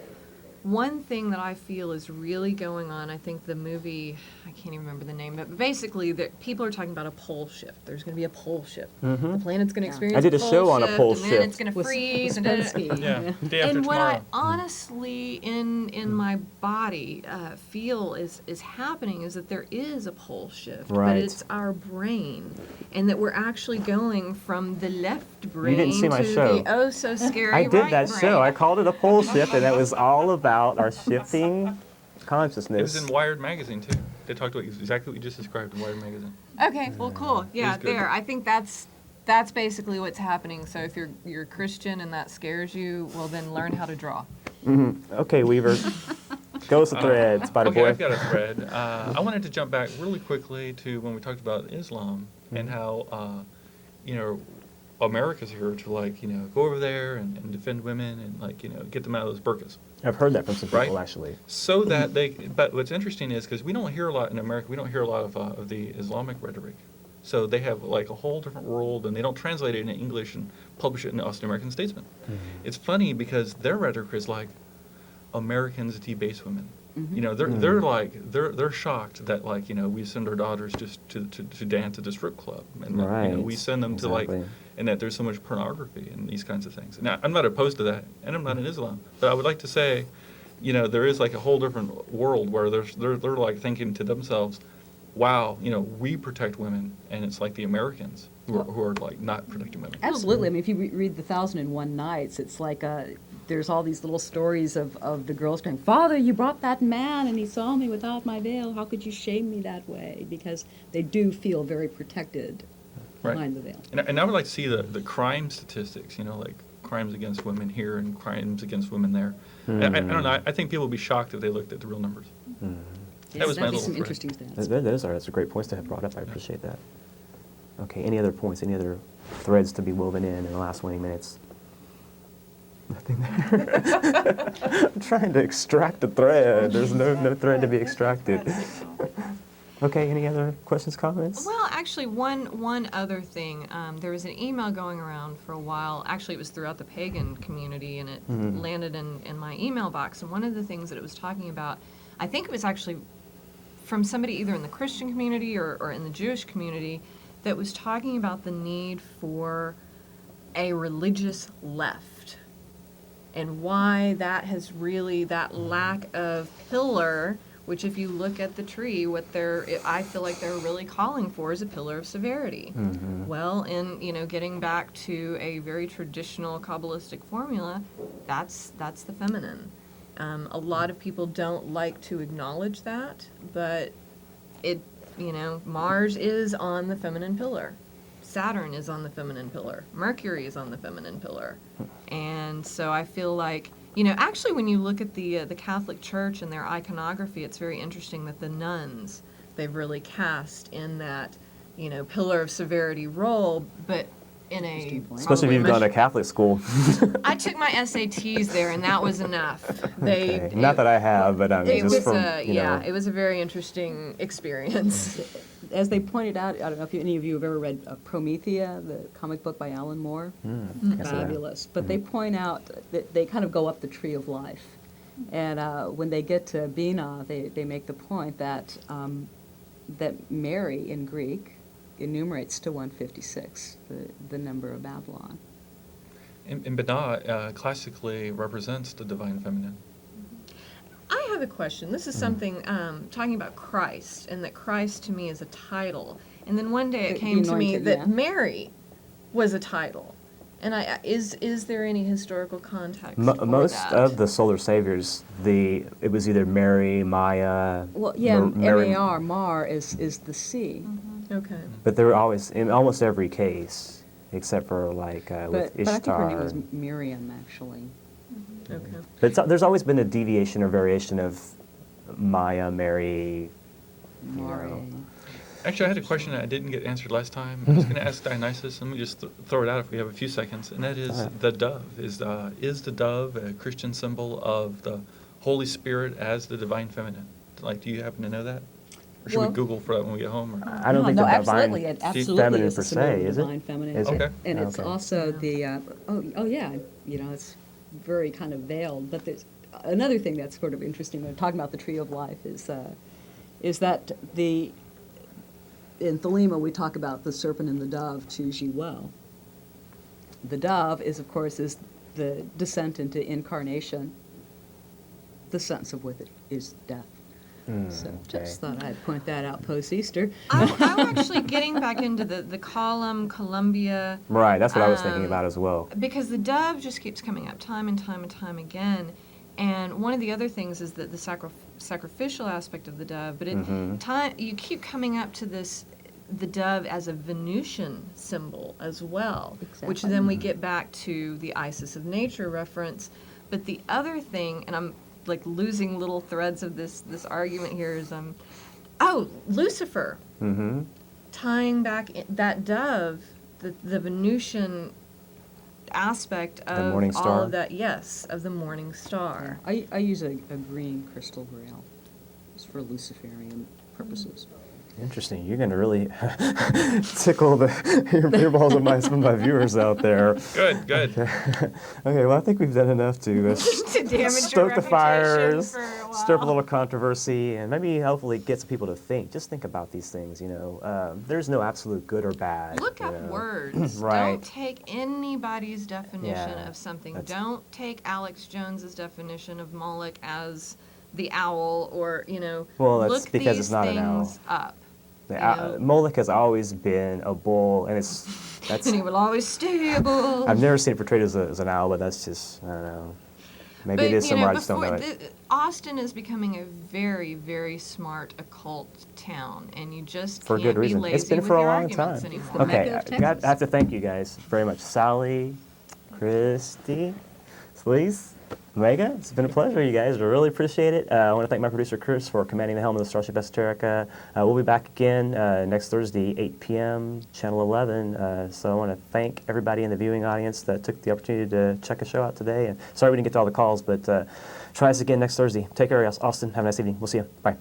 one thing that I feel is really going on, I think the movie, I can't even remember the name, but basically people are talking about a pole shift. There's going to be a pole shift. The planet's going to experience I did a pole show on a shift, pole and then shift. it's going to With freeze. and da-da-da. Spensky. Yeah, day after And what I tomorrow. honestly, in my body, feel is happening is that there is a pole shift, Right. but it's our brain, and that we're actually going from the left brain didn't see my to show. the oh so scary I did right that brain. show. I called it a pole shift, and that was all about our shifting It was consciousness. in Wired magazine too. They talked about exactly what you just described in Wired magazine. Okay, well, cool. Yeah, good. there. I think that's basically what's happening. So if you're a Christian and that scares you, well then learn how to draw. Okay, Weaver. Go with the thread, Spider Okay, Boy. I've got a thread. I wanted to jump back really quickly to when we talked about Islam and how, you know, America's here to like, you know, go over there and defend women and like, you know, get them out of those burqas. I've heard that from some people, Right. actually. So that but what's interesting is because we don't hear a lot in America, we don't hear a lot of the Islamic rhetoric. So they have like a whole different world, and they don't translate it into English and publish it in the Austin American Statesman. It's funny because their rhetoric is like Americans debase women. You know, they're like they're shocked that like, you know, we send our daughters just to dance at the strip club, and that, you know, we Right. send them to like, Exactly. and that there's so much pornography and these kinds of things. Now, I'm not opposed to that, and I'm not in Islam, but I would like to say, you know, there is like a whole different world where they're like thinking to themselves, wow, you know, we protect women, and it's like the Americans who are like not protecting women. Absolutely. I mean, if you read The 1001 Nights, it's like there's all these little stories of the girls going, "Father, you brought that man, and he saw me without my veil. How could you shame me that way?" Because they do feel very protected Right. behind the veil. And I would like to see the crime statistics, you know, like crimes against women here and crimes against women there. I don't know. I think people would be shocked if they looked at the real numbers. That was my That'd be little some thread. interesting stats. That's a great points to have brought up. I appreciate that. Okay, any other points, any other threads to be woven in the last 20 minutes? Nothing there. I'm trying to extract a thread. There's no thread to be extracted. Okay, any other questions, comments? Well, actually, one other thing. There was an email going around for a while. Actually, it was throughout the pagan community, and it landed in my email box. And one of the things that it was talking about, I think it was actually from somebody either in the Christian community or in the Jewish community, that was talking about the need for a religious left, and why that has really, that lack of pillar, which if you look at the tree, I feel like they're really calling for is a pillar of severity. Well, in, getting back to a very traditional Kabbalistic formula, that's the feminine. A lot of people don't like to acknowledge that, but Mars is on the feminine pillar. Saturn is on the feminine pillar. Mercury is on the feminine pillar. And so I feel like, actually when you look at the Catholic Church and their iconography, it's very interesting that the nuns, they've really cast in that, pillar of severity role, but in a... Especially if you've gone to Catholic school. I took my SATs there, and that was enough. Okay. Not that I have, but it just was from, it was a very interesting experience. As they pointed out, I don't know if any of you have ever read Promethea, the comic book by Alan Moore. Fabulous. But they point out that they kind of go up the tree of life. And when they get to Bina, they make the point that that Mary in Greek enumerates to 156, the number of Babylon. And Binah classically represents the divine feminine. I have a question. This is something talking about Christ, and that Christ to me is a title. And then one day it came to me that Mary was a title. And is there any historical context for most that? of the solar saviors, it was either Mary, Maya. Well, yeah, M-A-R, Mar is the sea. Okay. But they were always, in almost every case, except for with Ishtar. But I think her name was Miriam, actually. Okay. But there's always been a deviation or variation of Maya, Mary. Mare. Actually, I had a question that I didn't get answered last time. I was going to ask Dionysus. Let me just throw it out if we have a few seconds. And that is the dove. Is the dove a Christian symbol of the Holy Spirit as the divine feminine? Do you happen to know that? Or should we Google for that when we get home? Or? I don't think the absolutely, divine it absolutely feminine is per a symbol of se, is it? divine feminine. Is it? Okay. And it's Okay. also the, it's very kind of veiled. But there's another thing that's sort of interesting when we're talking about the tree of life is that in Thelema we talk about the serpent and the dove, choose ye well. The dove is, of course, is the descent into incarnation. The sense of with it is death. So just thought I'd point that out post-Easter. I'm actually getting back into the column, Columbia. Right, that's what I was thinking about as well. Because the dove just keeps coming up time and time and time again. And one of the other things is that the sacrificial aspect of the dove, but you keep coming up to the dove as a Venusian symbol as well, which then we get back to the Isis of nature reference. But the other thing, and I'm losing little threads of this argument here, is Lucifer, tying back that dove, the Venusian aspect of morning all star? of that, yes, of the morning star. I use a green crystal grail. It's for Luciferian purposes. Interesting. You're going to really tickle the earballs of my viewers out there. Good. Okay, well, I think we've done enough to To damage stoke your the fires, reputation for a while. stir up a little controversy, and maybe hopefully get some people to think. Just think about these things, There's no absolute good or bad. Look up words. Right. Don't take anybody's definition Yeah, of something. that's- Don't take Alex Jones's definition of Moloch as the owl, or Well, that's look because these it's not an owl. things up. Moloch has always been a bull, and that's. And he will always stay a bull. I've never seen it portrayed as an owl, but that's just, I don't know. Maybe it is somewhere, I just don't know it. Austin is becoming a very, very smart occult town, and you just For can't good reason. be lazy It's been with for a your long arguments time. anymore. Okay, Mecca of I Texas. have to thank you guys very much. Sallie, Christy, Sulis, Omega, it's been a pleasure, you guys. I really appreciate it. I want to thank my producer, Chris, for commanding the helm of the Starship Esoterica. We'll be back again next Thursday, 8 p.m., Channel 11. So I want to thank everybody in the viewing audience that took the opportunity to check the show out today. And sorry we didn't get to all the calls, but try us again next Thursday. Take care, Austin. Have a nice evening. We'll see you. Bye.